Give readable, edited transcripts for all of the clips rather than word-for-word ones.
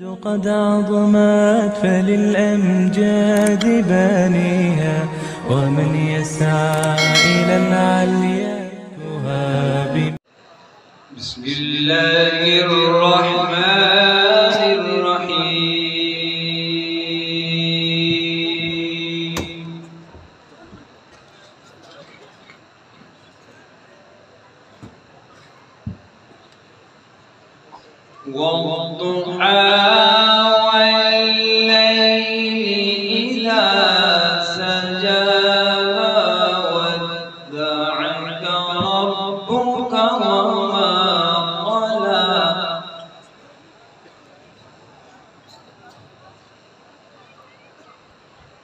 قد عظمت فللأمجاد بانيها، ومن يسعى إلى العليا يهاب. بسم الله الرحمن الرحيم. والضحى والليل إذا سجى ودعك ربك وما قلى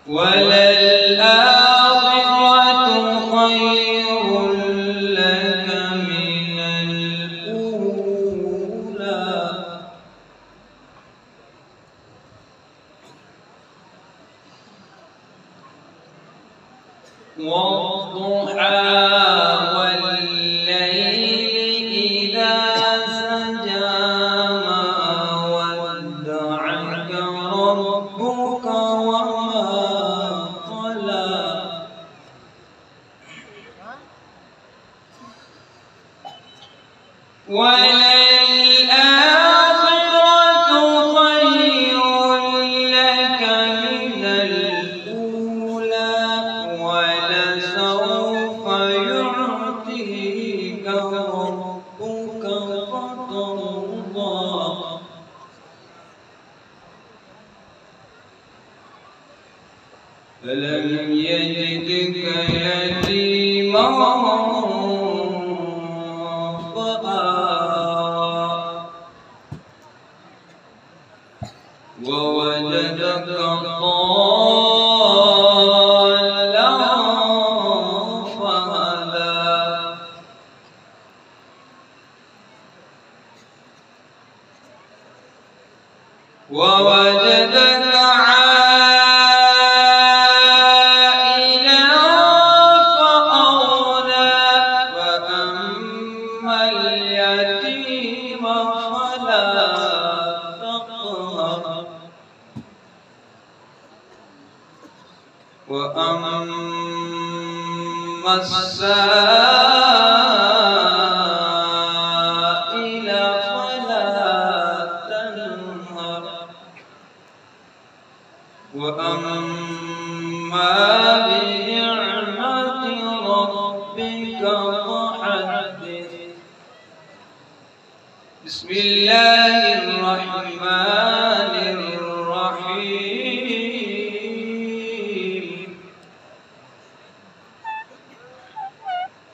وللآخرة خير لك من الأولى والضحى والليل إذا سجى ما ودعك ربك وما قلى وللآخرة خير لك من الأولى ولسوف يعطيك ربك فترضى ألم يجدك يتيما ووجدك ضالا فهدى ووجدك عائلا فأغنى فأما اليتيم فلا تقهر وأما السائل فلا تنهر وأما بنعمة ربك فحدث. بسم الله الرحمن الرحيم.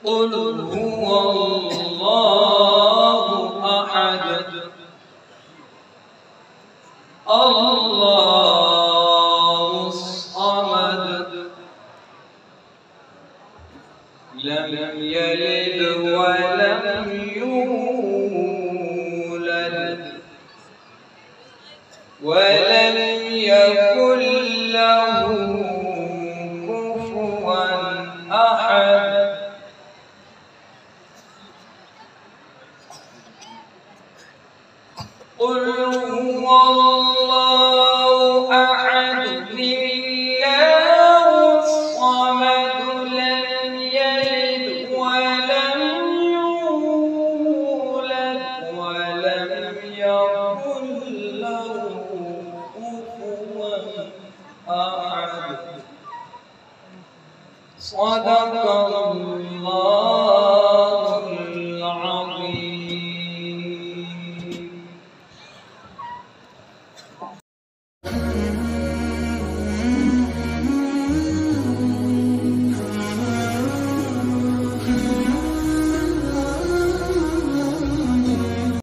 قل هو الله أحد الله الصمد لم يلد ولم يولد ولم يكن له كفوا أحد. قل هو الله أحد الله الصمد لم يلد ولم يولد ولم يكن له كفوا أحد. صدق الله